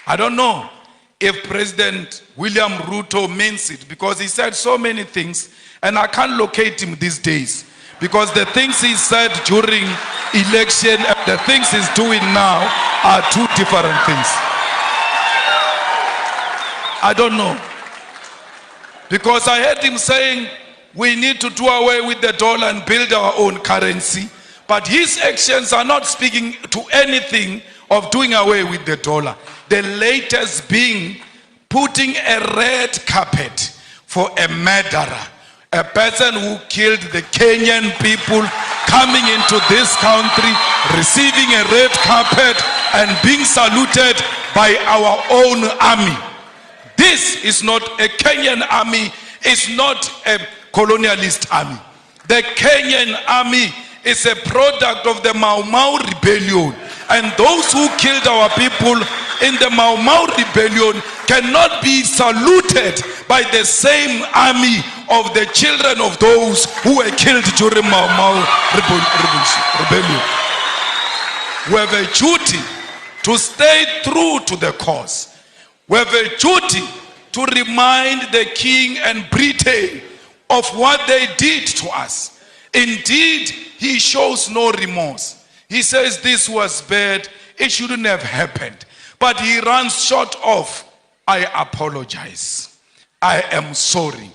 I don't know if President William Ruto means it, because he said so many things and I can't locate him these days, because the things he said during election and the things he's doing now are two different things. I don't know. Because I heard him saying we need to do away with the dollar and build our own currency. But his actions are not speaking to anything of doing away with the dollar. The latest being putting a red carpet for a murderer, a person who killed the Kenyan people, coming into this country, receiving a red carpet and being saluted by our own army. This is not a Kenyan army, it's not a colonialist army. The Kenyan army is a product of the Mau Mau rebellion, and those who killed our people in the Mau Mau rebellion cannot be saluted by the same army of the children of those who were killed during Mau Mau rebellion. We have a duty to stay true to the cause. We have a duty to remind the King and Britain of what they did to us. Indeed, he shows no remorse. He says this was bad, it shouldn't have happened. But he runs short of, I apologize, I am sorry.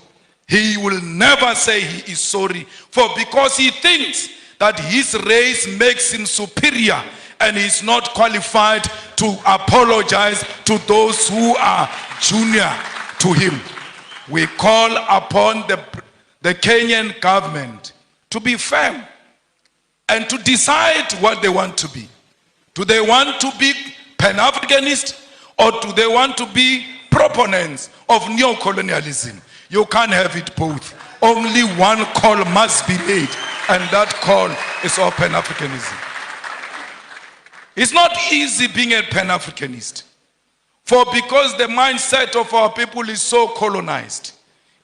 He will never say he is sorry, for because he thinks that his race makes him superior and he's not qualified to apologize to those who are junior to him. We call upon the Kenyan government to be firm and to decide what they want to be. Do they want to be Pan-Africanist, or do they want to be proponents of neo-colonialism? You can't have it both. Only one call must be made, and that call is of Pan-Africanism. It's not easy being a Pan-Africanist, for because the mindset of our people is so colonized,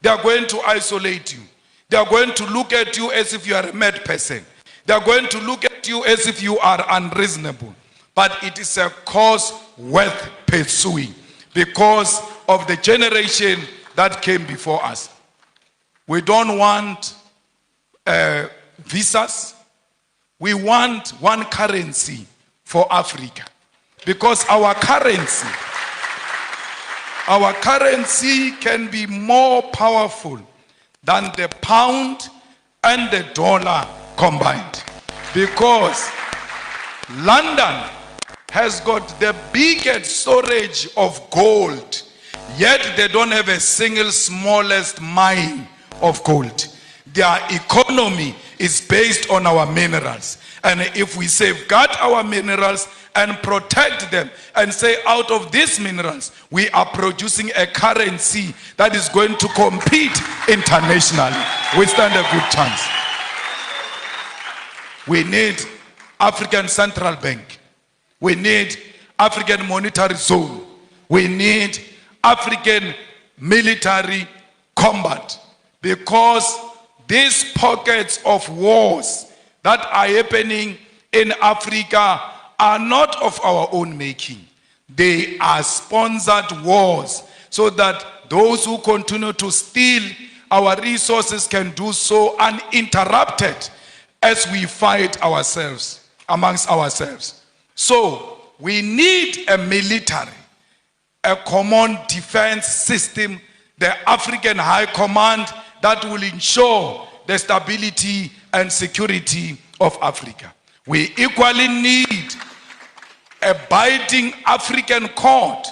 they are going to isolate you. They are going to look at you as if you are a mad person. They are going to look at you as if you are unreasonable. But it is a cause worth pursuing because of the generation that came before us. We don't want visas. We want one currency for Africa, because our currency can be more powerful than the pound and the dollar combined, because London has got the biggest storage of gold, yet they don't have a single smallest mine of gold. Their economy is based on our minerals. And if we safeguard our minerals and protect them and say out of these minerals, we are producing a currency that is going to compete internationally, we stand a good chance. We need African Central Bank. We need African Monetary Zone. We need African military combat, because these pockets of wars that are happening in Africa are not of our own making. They are sponsored wars so that those who continue to steal our resources can do so uninterrupted as we fight ourselves, amongst ourselves. So we need a military, a common defense system, the African High Command that will ensure the stability and security of Africa. We equally need a binding African court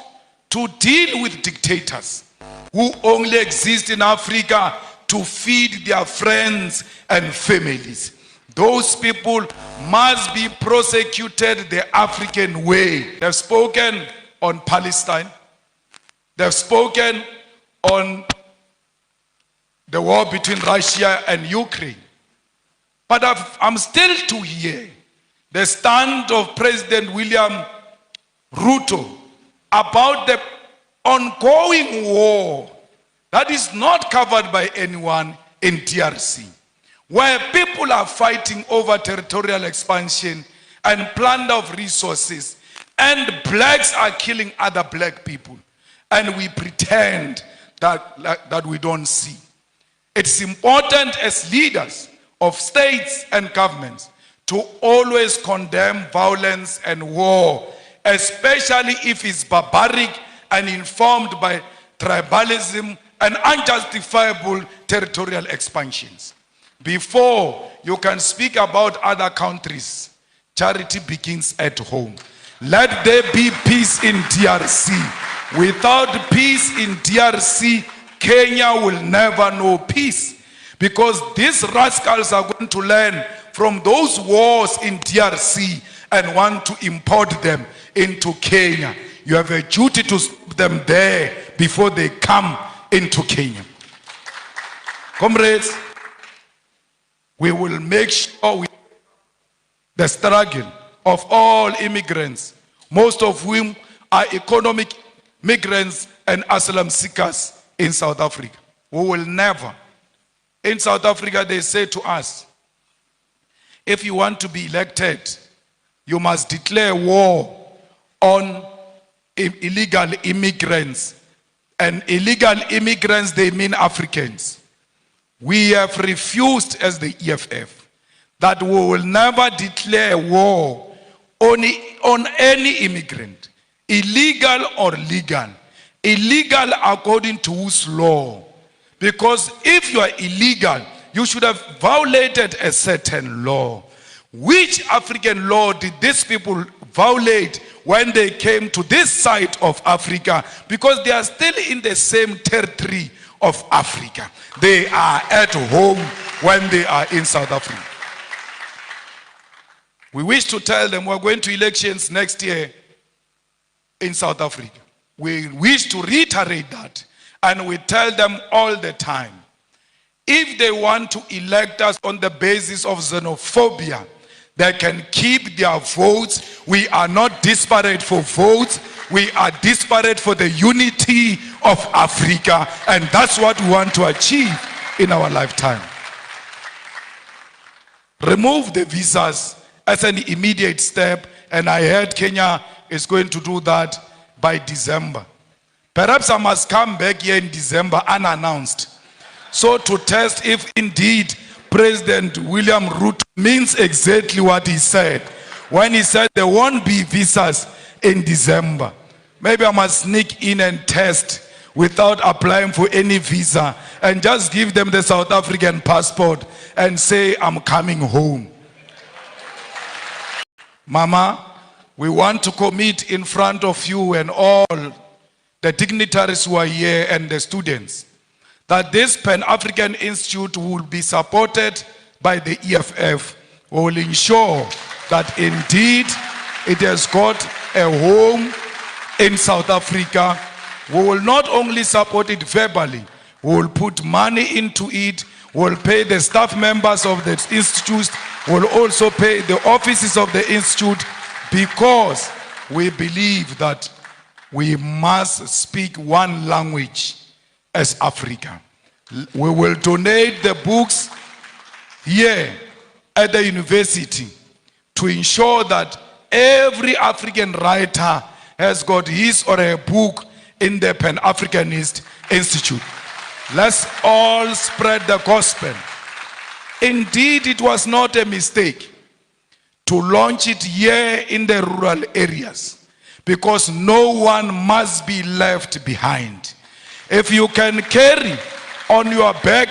to deal with dictators who only exist in Africa to feed their friends and families. Those people must be prosecuted the African way. They've spoken on Palestine. They've spoken on the war between Russia and Ukraine. But I'm still to hear the stand of President William Ruto about the ongoing war that is not covered by anyone in DRC, where people are fighting over territorial expansion and plunder of resources. and blacks are killing other black people, and we pretend that we don't see. It's important as leaders of states and governments to always condemn violence and war, especially if it's barbaric and informed by tribalism and unjustifiable territorial expansions. Before you can speak about other countries, charity begins at home. Let there be peace in DRC. Without peace in DRC, Kenya will never know peace, because these rascals are going to learn from those wars in DRC and want to import them into Kenya. You have a duty to stop them there before they come into Kenya. Comrades, we will make sure the struggle of all immigrants, most of whom are economic migrants and asylum seekers in South Africa. We will never. In South Africa, they say to us, if you want to be elected, you must declare war on illegal immigrants. And illegal immigrants, they mean Africans. We have refused as the EFF that we will never declare war on any immigrant, illegal or legal. Illegal according to whose law? Because if you are illegal, you should have violated a certain law. Which African law did these people violate when they came to this side of Africa? Because they are still in the same territory of Africa. They are at home when they are in South Africa. We wish to tell them we're going to elections next year in South Africa. We wish to reiterate that, and we tell them all the time, if they want to elect us on the basis of xenophobia, they can keep their votes. We are not disparate for votes. We are disparate for the unity of Africa, and that's what we want to achieve in our lifetime. Remove the visas as an immediate step, and I heard Kenya is going to do that by December. Perhaps I must come back here in December unannounced, so to test if indeed President William Ruto means exactly what he said when he said there won't be visas in December. Maybe I must sneak in and test without applying for any visa and just give them the South African passport and say I'm coming home. Mama, we want to commit in front of you and all the dignitaries who are here and the students that this Pan-African Institute will be supported by the EFF. We will ensure that indeed it has got a home in South Africa. We will not only support it verbally, we will put money into it, we will pay the staff members of the institute, we will also pay the offices of the institute, because we believe that we must speak one language as Africa. We will donate the books here at the university to ensure that every African writer has got his or her book in the Pan-Africanist Institute. Let's all spread the gospel. Indeed, it was not a mistake to launch it here in the rural areas, because no one must be left behind. If you can carry on your back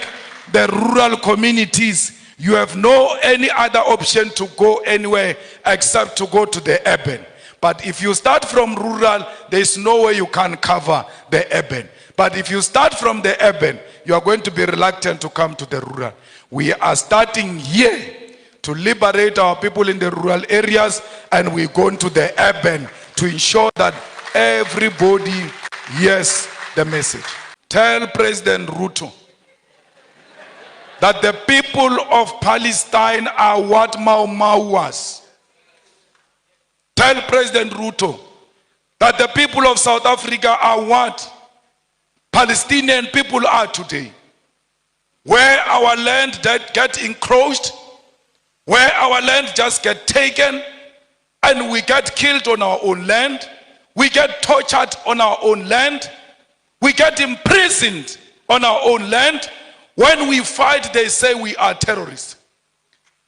the rural communities, you have no any other option to go anywhere except to go to the urban. But if you start from rural, there's no way you can cover the urban. But if you start from the urban, you are going to be reluctant to come to the rural. We are starting here to liberate our people in the rural areas, and we're going to the urban to ensure that everybody hears the message. Tell President Ruto that the people of Palestine are what Mau Mau was. Tell President Ruto that the people of South Africa are what Palestinian people are today. Where our land that get encroached, where our land just get taken, and we get killed on our own land, we get tortured on our own land, we get imprisoned on our own land. When we fight, they say we are terrorists.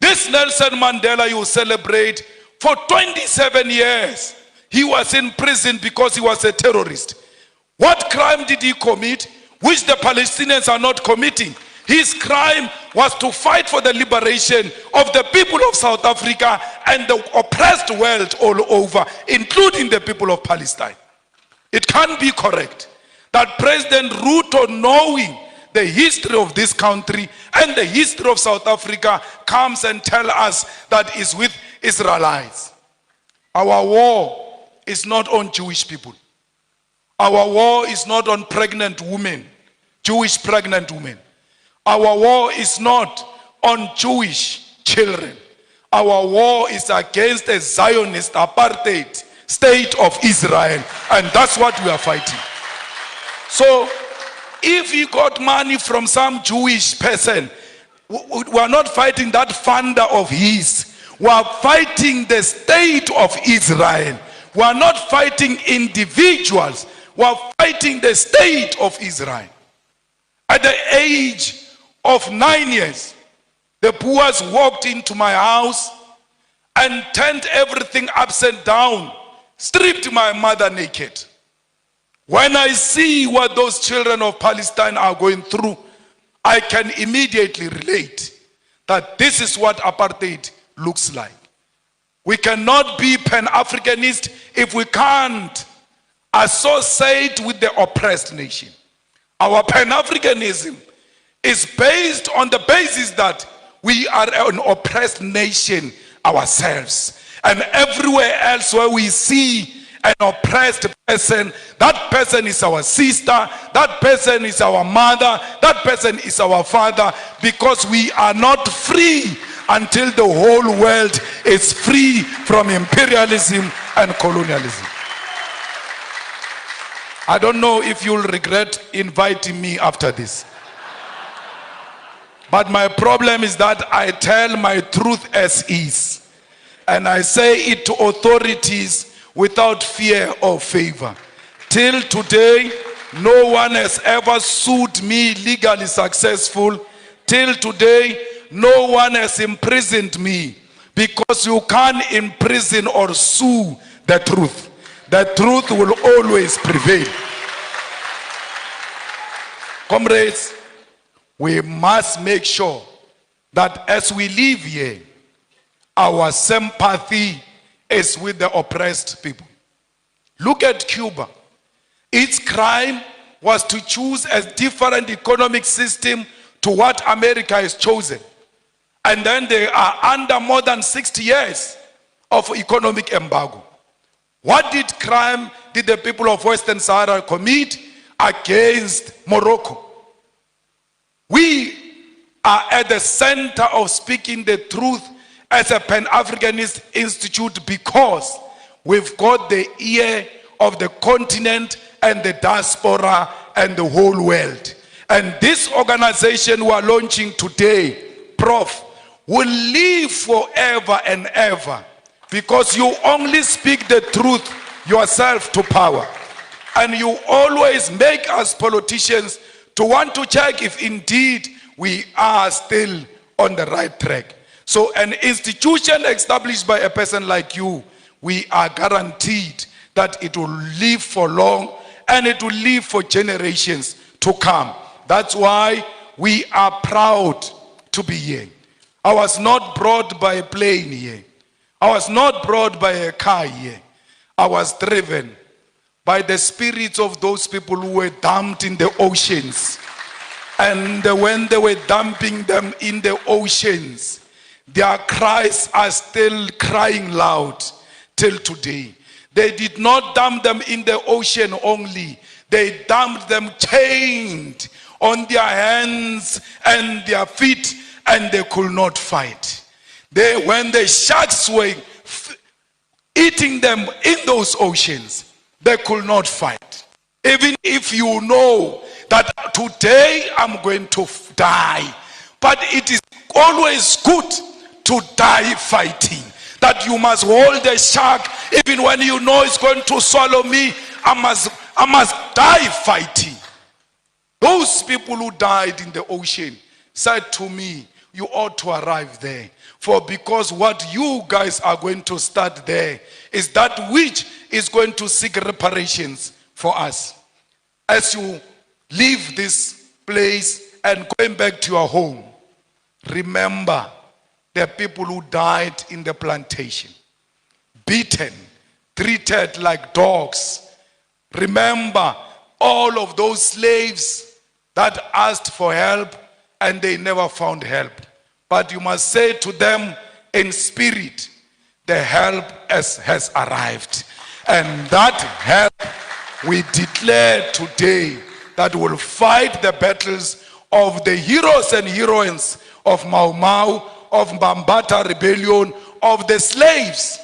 This Nelson Mandela you celebrate, for 27 years, he was in prison because he was a terrorist. What crime did he commit, which the Palestinians are not committing? His crime was to fight for the liberation of the people of South Africa and the oppressed world all over, including the people of Palestine. It can't be correct that President Ruto, knowing the history of this country and the history of South Africa, comes and tells us that it's with Israelites. Our war is not on Jewish people. Our war is not on pregnant women, Jewish pregnant women. Our war is not on Jewish children. Our war is against a Zionist apartheid state of Israel, and that's what we are fighting. So if he got money from some Jewish person, we are not fighting that funder of his. We are fighting the state of Israel. We are not fighting individuals. We are fighting the state of Israel. At the age of 9 years, the Boers walked into my house and turned everything upside down, stripped my mother naked. When I see what those children of Palestine are going through, I can immediately relate that this is what apartheid looks like. We cannot be Pan-Africanist if we can't associate with the oppressed nation. Our Pan-Africanism is based on the basis that we are an oppressed nation ourselves. And everywhere else where we see an oppressed person, that person is our sister, that person is our mother, that person is our father, because we are not free until the whole world is free from imperialism and colonialism. I don't know if you'll regret inviting me after this. But my problem is that I tell my truth as is. And I say it to authorities without fear or favor. Till today, no one has ever sued me legally successful. Till today, no one has imprisoned me, because you can't imprison or sue the truth. The truth will always prevail. Comrades, we must make sure that as we live here, our sympathy is with the oppressed people. Look at Cuba. Its crime was to choose a different economic system to what America has chosen. And then they are under more than 60 years of economic embargo. What crime did the people of Western Sahara commit against Morocco? We are at the center of speaking the truth as a Pan-Africanist institute, because we've got the ear of the continent and the diaspora and the whole world. And this organization we are launching today, Prof, will live forever and ever, because you only speak the truth yourself to power. And you always make us politicians to want to check if indeed we are still on the right track. So an institution established by a person like you, we are guaranteed that it will live for long and it will live for generations to come. That's why we are proud to be here. I was not brought by a plane here. I was not brought by a car here. I was driven by the spirits of those people who were dumped in the oceans. And when they were dumping them in the oceans, their cries are still crying loud till today. They did not dump them in the ocean only. They dumped them chained on their hands and their feet, and they could not fight. When the sharks were eating them in those oceans, they could not fight. Even if you know that today I'm going to die, but it is always good to die fighting. that you must hold the shark even when you know it's going to swallow me. I must die fighting. Those people who died in the ocean said to me, you ought to arrive there. For because what you guys are going to start there is that which is going to seek reparations for us. As you leave this place and going back to your home, remember the people who died in the plantation, beaten, treated like dogs. Remember all of those slaves that asked for help and they never found help. But you must say to them in spirit, the help has arrived. And that help we declare today that will fight the battles of the heroes and heroines of Mau Mau, of Mbambata rebellion, of the slaves.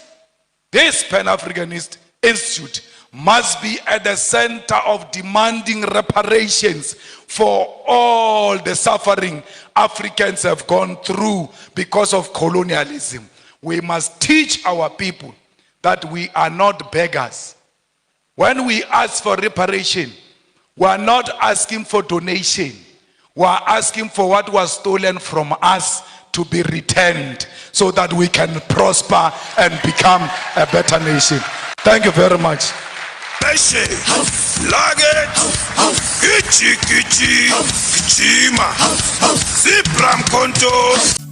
This Pan-Africanist Institute must be at the center of demanding reparations for all the suffering Africans have gone through because of colonialism. We must teach our people that we are not beggars. When we ask for reparation, we are not asking for donation. We are asking for what was stolen from us to be returned so that we can prosper and become a better nation. Thank you very much. Kichi, Kichima, Zipram Konto.